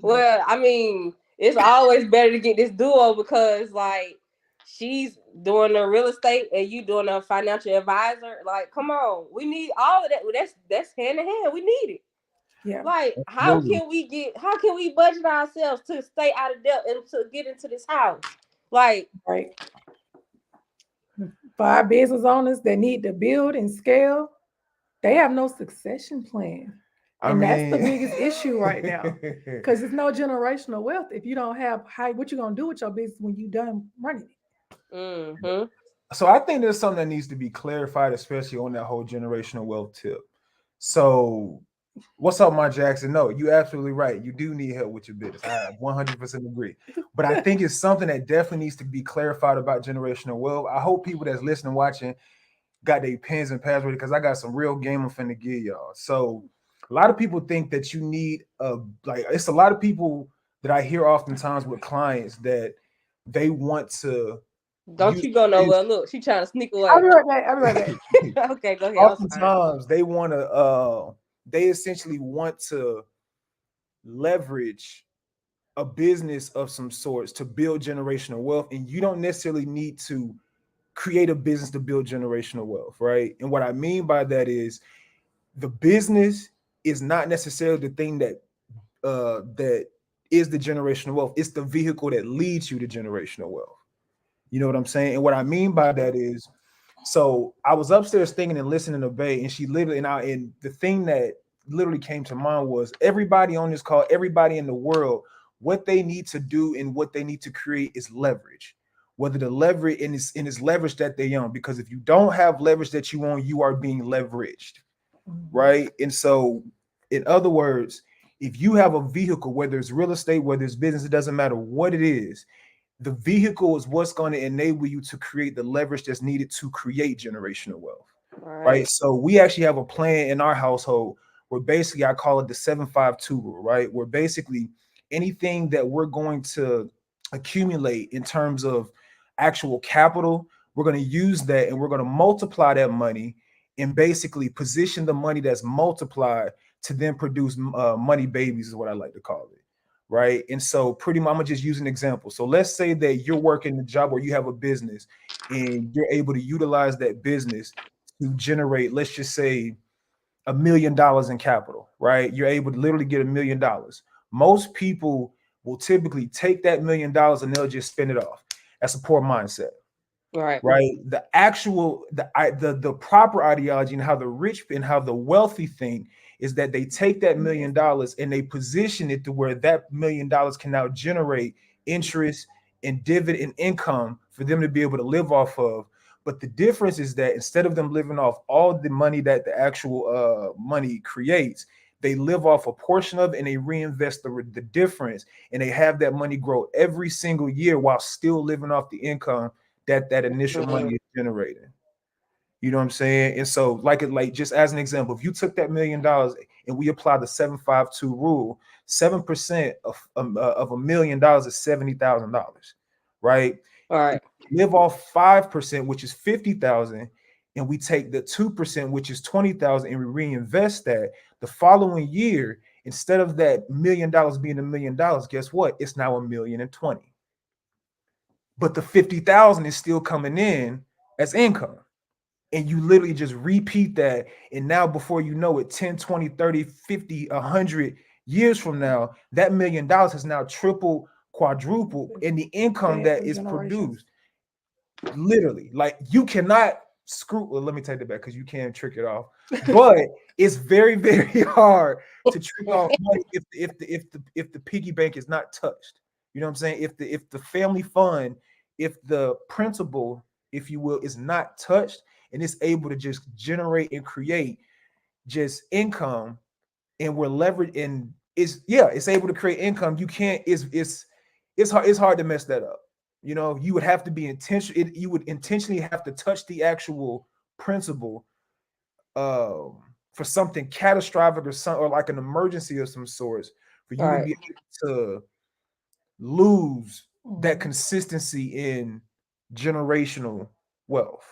Well, I mean, it's always better to get this duo because like she's doing the real estate and you doing a financial advisor. Like, come on, we need all of that. That's hand in hand. We need it. Yeah. Like, Absolutely. how can we budget ourselves to stay out of debt and to get into this house? Like, Right. For our business owners that need to build and scale, they have no succession plan. And that's the biggest issue right now. Because it's no generational wealth if you don't have what you gonna do with your business when you done running it. mm-hmm. So I think there's something that needs to be clarified, especially on that whole generational wealth tip. So what's up, my Jackson? No, you're absolutely right. You do need help with your business. I 100% agree. But I think it's something that definitely needs to be clarified about generational wealth. I hope people that's listening, watching, got their pens and pads ready because I got some real game I'm finna give y'all. So a lot of people think that you need it's a lot of people that I hear oftentimes with clients that they want to. Don't you go nowhere. Look, she trying to sneak away. I'll be right back. Okay, go ahead. Oftentimes they want to they essentially want to leverage a business of some sorts to build generational wealth, and you don't necessarily need to create a business to build generational wealth, right? And what I mean by that is the business is not necessarily the thing that is the generational wealth. It's the vehicle that leads you to generational wealth. You know what I'm saying? And what I mean by that is, so I was upstairs thinking and listening to Bay, and she literally, and the thing that literally came to mind was everybody on this call, everybody in the world, what they need to do and what they need to create is leverage. Whether the leverage in is leverage that they own, because if you don't have leverage that you own, you are being leveraged, right? And so, in other words, if you have a vehicle, whether it's real estate, whether it's business, it doesn't matter what it is. The vehicle is what's going to enable you to create the leverage that's needed to create generational wealth, right? So we actually have a plan in our household where basically I call it the 7-5-2 rule, right? Where basically anything that we're going to accumulate in terms of actual capital, we're going to use that and we're going to multiply that money and basically position the money that's multiplied to then produce money babies is what I like to call it. Right. And so pretty much I'm gonna just use an example. So let's say that you're working a job or you have a business and you're able to utilize that business to generate, let's just say, $1 million in capital, right? You're able to literally get $1 million. Most people will typically take that $1 million and they'll just spend it off. That's a poor mindset. Right. The actual, the proper ideology and how the rich and how the wealthy think is that they take that $1 million and they position it to where that $1 million can now generate interest and dividend income for them to be able to live off of. But the difference is that instead of them living off all the money that the actual money creates, they live off a portion of it and they reinvest the difference, and they have that money grow every single year while still living off the income that initial money is generating. You know what I'm saying? And so, like just as an example, if you took that $1 million and we apply the 7-5-2 rule, 7% of $1 million is $70,000, right? All right. Live off 5%, which is 50,000, and we take the 2%, which is 20,000, and we reinvest that. The following year, instead of that $1 million being $1 million, guess what? It's now $1,020,000. But the 50,000 is still coming in as income. And you literally just repeat that. And now before you know it, 10, 20, 30, 50, 100 years from now, that $1 million has now tripled, quadrupled in the income that is produced. Literally, like you cannot well, let me take that back because you can't trick it off. But it's very, very hard to trick off money if the piggy bank is not touched. You know what I'm saying? If the family fund, if the principal, if you will, is not touched, and it's able to just generate and create just income, and we're leveraged, and it's able to create income. You can't, it's hard to mess that up. You know, you would have to be intentional. You would intentionally have to touch the actual principal for something catastrophic or like an emergency of some sorts for you to be able to lose that consistency in generational wealth.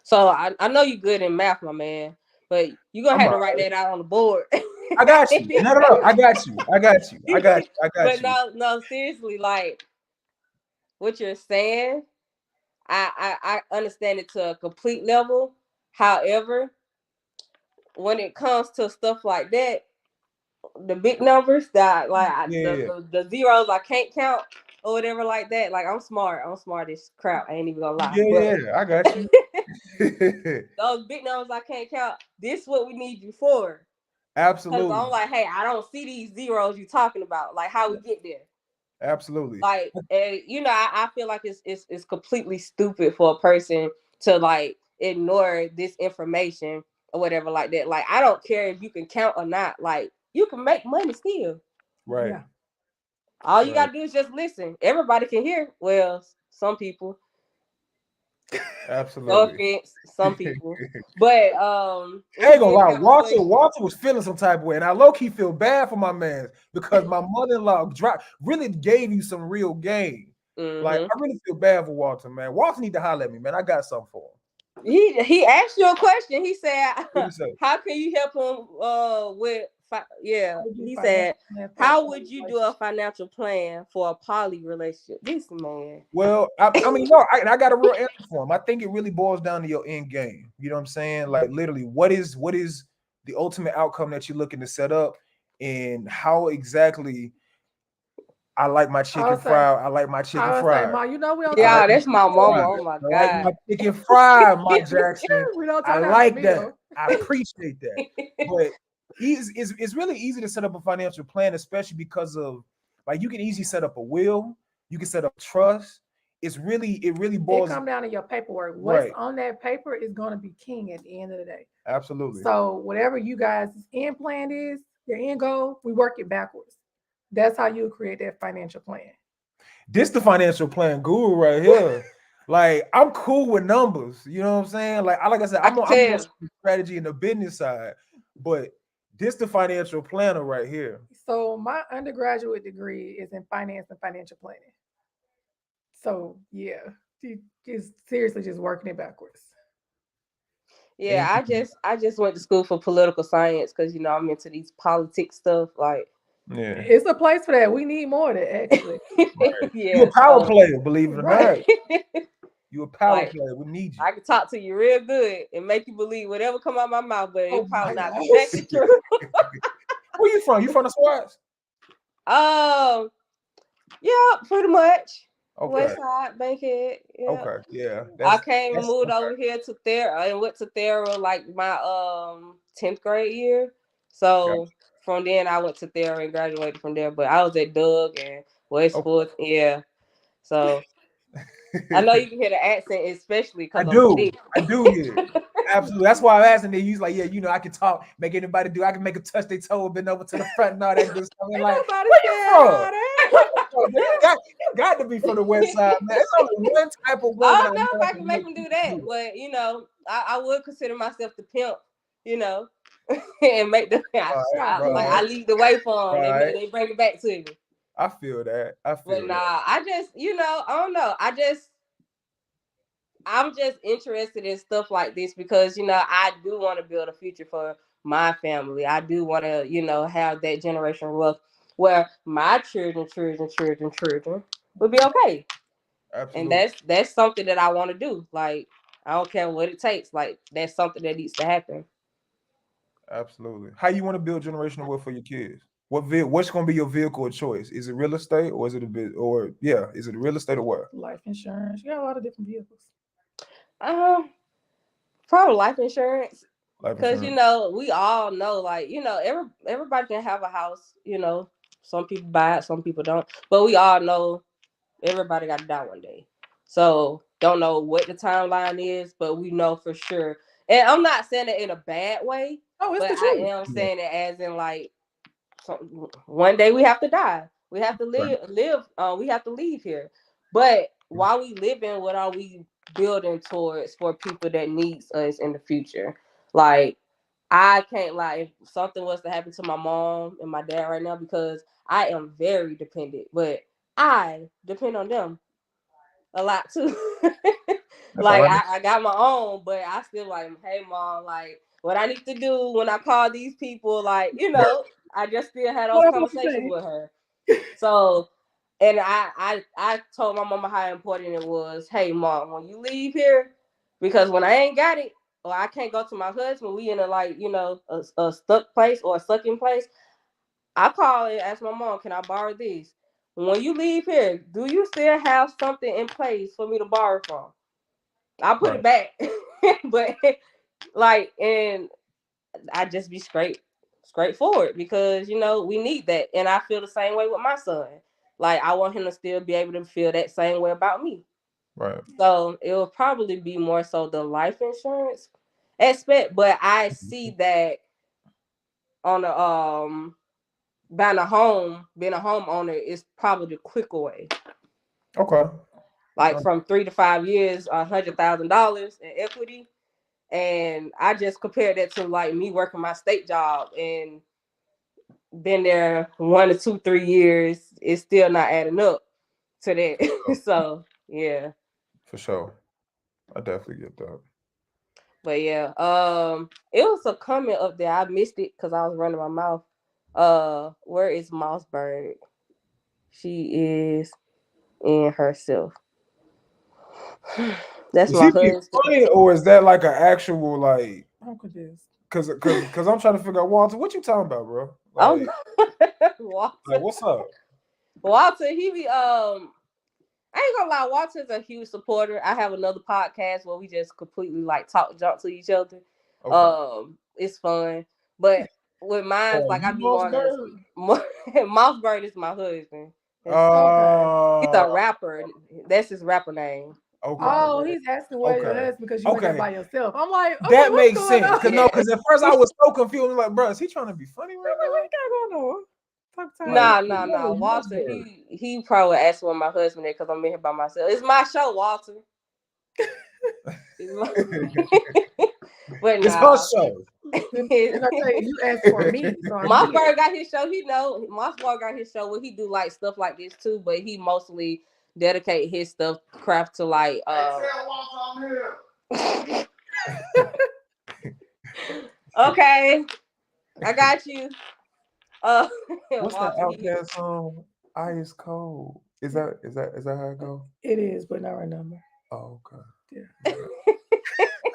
So I know you're good in math, my man, but you're gonna have to write that out on the board. I got you. No. I got you. But no, seriously, like what you're saying, I understand it to a complete level. However, when it comes to stuff like that, the big numbers that the zeros I can't count or whatever like that, like I'm smart as crap. I ain't even gonna lie. Yeah, I got you. Those big numbers I can't count. This is what we need you for. Absolutely. Because I'm like, hey, I don't see these zeros you talking about. Like how we get there. Absolutely. Like, you know, I feel like it's completely stupid for a person to like ignore this information or whatever like that. Like, I don't care if you can count or not. Like, you can make money still. Right. Yeah. All you gotta do is just listen. Everybody can hear. Well, some people. Absolutely. No offense, some people. But I ain't gonna lie, Walter was feeling some type of way, and I low-key feel bad for my man because my mother-in-law really gave you some real game. Like, I really feel bad for Walter, man. Walter need to holler at me, man. I got something for him. He asked you a question. He said, What'd he say? how can you help him with he said, how would you do a financial plan for a poly relationship? This man. Well, I mean, no, I got a real answer for him. I think it really boils down to your end game. You know what I'm saying? Like, literally, what is the ultimate outcome that you're looking to set up, and how exactly I like my chicken fried. I like my chicken fried. Ma, you know we don't yeah, that's my mama. Oh my God. I like my chicken fried, my Jackson. I like that. I appreciate that. But it's really easy to set up a financial plan, especially because of like you can easily set up a will, you can set up trust. It really boils. It come down to your paperwork. What's on that paper is going to be king at the end of the day. Absolutely. So whatever you guys' end plan is, your end goal, we work it backwards. That's how you create that financial plan. This the financial plan guru right here. Like, I'm cool with numbers. You know what I'm saying? Like I said, I'm on the strategy and the business side, but this the financial planner right here. So my undergraduate degree is in finance and financial planning. So yeah, just seriously just working it backwards. Yeah, I just went to school for political science because you know I'm into these politics stuff. Like, yeah, it's a place for that. We need more of that actually. Right. Yeah, you're a power player, believe it or not. You're a power player. We need you. I can talk to you real good and make you believe whatever come out of my mouth, but it probably not be true. Where you from? You from the Swats? Yeah, pretty much. Okay. West Side, Bankhead. Yeah. Okay, yeah. I came and moved over here to Thera and went to Thera like my 10th grade year. So from then I went to Thera and graduated from there. But I was at Doug and Westport. Yeah. So I know you can hear the accent, especially because I do hear it. Absolutely. That's why I'm asking. They use like, yeah, you know, I can talk, make anybody do. I can make them touch their toe, bend over to the front, and all that good stuff. And like, where you from? You got to be from the West Side, man. It's only one type of woman. I don't know if I can make them do that, but you know, I would consider myself the pimp, you know, and make them. I lead the way for them. Right. They bring it back to me. I feel that. But nah, I just, you know, I don't know. I'm just interested in stuff like this because, you know, I do want to build a future for my family. I do want to, you know, have that generational wealth where my children will be okay. Absolutely. And that's something that I want to do. Like, I don't care what it takes. Like, that's something that needs to happen. Absolutely. How you want to build generational wealth for your kids? What's going to be your vehicle of choice? Is it real estate or is it is it real estate or what? Life insurance. You got a lot of different vehicles. Probably life insurance. Because, you know, we all know, like, you know, everybody can have a house, you know. Some people buy it, some people don't. But we all know everybody got to die one day. So, don't know what the timeline is, but we know for sure. And I'm not saying it in a bad way. Oh, it's but the truth. I am saying it as in, like, one day we have to die. We have to live. We have to leave here. But while we living, what are we building towards for people that needs us in the future? Like, I can't lie. If something was to happen to my mom and my dad right now, because I am very dependent, but I depend on them a lot too. Like all right. I got my own, but I still like, hey mom, like what I need to do when I call these people, like, you know, I just still had those What I'm conversations saying. with her. So, and I told my mama how important it was. Hey mom, when you leave here, because when I ain't got it, or I can't go to my husband, we in a like, you know, a stuck place or a sucking place. I call and ask my mom, can I borrow this? When you leave here, do you still have something in place for me to borrow from? I put it back. But like, and I just be straightforward because you know we need that. And I feel the same way with my son. Like I want him to still be able to feel that same way about me. Right. So it will probably be more so the life insurance aspect, but I see that on the buying a home, being a homeowner is probably the quicker way. Okay. Like from 3 to 5 years, $100,000 in equity. And I just compared that to like me working my state job and been there 1 to 2, 3 years. It's still not adding up to that. So yeah. For sure. I definitely get that. But yeah, it was a comment up there. I missed it because I was running my mouth. Where is Mossberg? She is in herself. That's Is my he being husband. funny or is that like an actual like? I'm confused. Cause I'm trying to figure out, Walter, what you talking about, bro? Oh, Like, Walter. like what's up? Walter, he be I ain't gonna lie, Walter's a huge supporter. I have another podcast where we just completely like talk junk to each other. Okay. It's fun. But with mine, like I you be wanting Mossberg? Mossberg is my husband. He's Uh, a rapper. That's his rapper name. okay. Oh, he's asking where your Okay. husband because you went there Okay. by yourself. I'm like, oh, That what's makes going sense. on? Cause no, cause at first I was so confused. I'm like, bro, is he trying to be funny right I'm like, what now? you got going on? Talk time. Nah. Walter, he probably asked where my husband is because I'm in here by myself. It's my show, Walter. But It's nah. her show. And I tell you, you asked for me. So Mossberg got his show. He know Mossberg got his show where he do like stuff like this too, but he mostly dedicate his stuff craft to like okay, I got you. What's that Walter, Outkast song? Ice Cold. Is that how it go? it is, but not right number. Oh, okay. Yeah.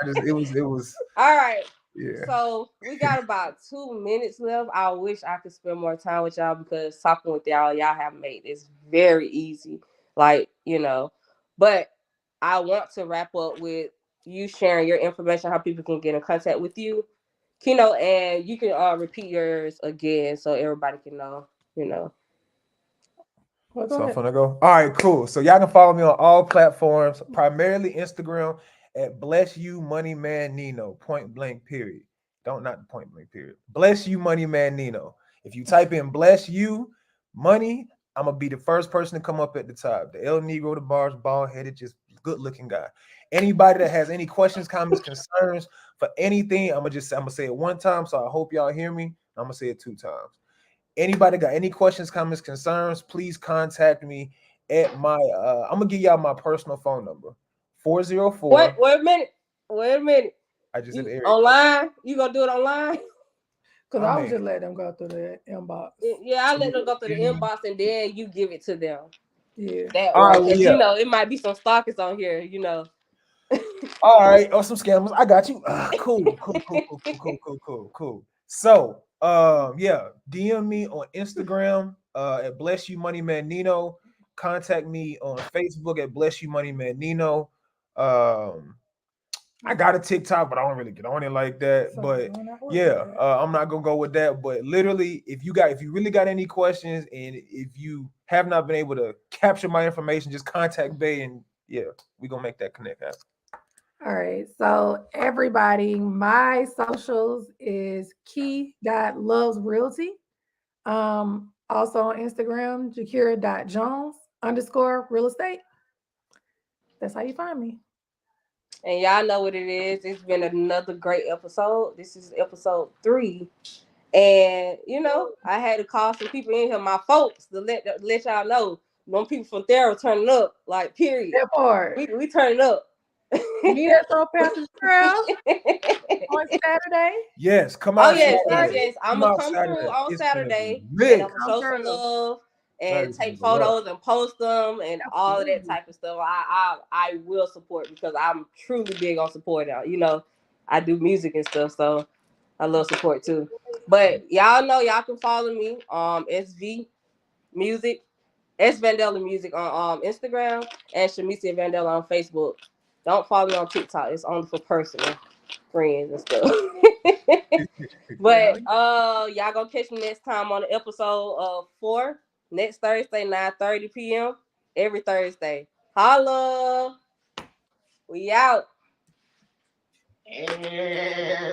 It was all right. yeah. So we got about 2 minutes left. I wish I could spend more time with y'all because talking with y'all have made this very easy. Like, you know, but I want to wrap up with you sharing your information, how people can get in contact with you, Kino, and you can repeat yours again so everybody can know, you know. Well, So I'm gonna go. All right, cool. So y'all can follow me on all platforms, primarily Instagram at Bless You Money Man Nino. Point blank. Period. Not point blank. Period. Bless You Money Man Nino. If you type in Bless You Money, I'm gonna be the first person to come up at the top. The El Negro, the bars, bald headed, just good looking guy. Anybody that has any questions, comments, concerns for anything, I'm gonna say it one time. So I hope y'all hear me. I'm gonna say it 2 times. Anybody got any questions, comments, concerns, please contact me at my I'm gonna give y'all my personal phone number. 404. Wait a minute. I just said online? You gonna do it online? Because I was just letting them go through the inbox. Yeah, I let them go through the inbox and then you give it to them. Yeah. That way. Because you know, it might be some stalkers on here, you know. All right, or some scammers. I got you. Cool. So yeah, DM me on Instagram at Bless You Money Man Nino. Contact me on Facebook at Bless You Money Man Nino. I got a TikTok, but I don't really get on it like that. But yeah, I'm not gonna go with that. But literally, if you really got any questions, and if you have not been able to capture my information, just contact Bay, and yeah, we're gonna make that connect happen. All right. So everybody, my socials is key.lovesrealty. Also on Instagram, jakira.jones_real estate. That's how you find me. And y'all know what it is. It's been another great episode. This is episode 3. And you know, I had to call some people in here, my folks, to let y'all know. Them people from there turning up, like period. That part. We turning up. Meet us on Panthers Trail on Saturday. Yes, come Oh out yes, Saturday. yes. I'm Come gonna out come through Saturday. on It's gonna be Saturday, and lit. I'm gonna Come show some through. love and Saturday's take gonna be lit. photos and post them and all of that Absolutely. type of stuff. I will support because I'm truly big on supporting. You know, I do music and stuff, so I love support too. But y'all know y'all can follow me SV Music, S Vandella Music on Instagram and Shamisia Vandella on Facebook. Don't follow me on TikTok. It's only for personal friends and stuff. But y'all gonna catch me next time on the episode of 4 next Thursday, 9:30 p.m. every Thursday. Holla, we out.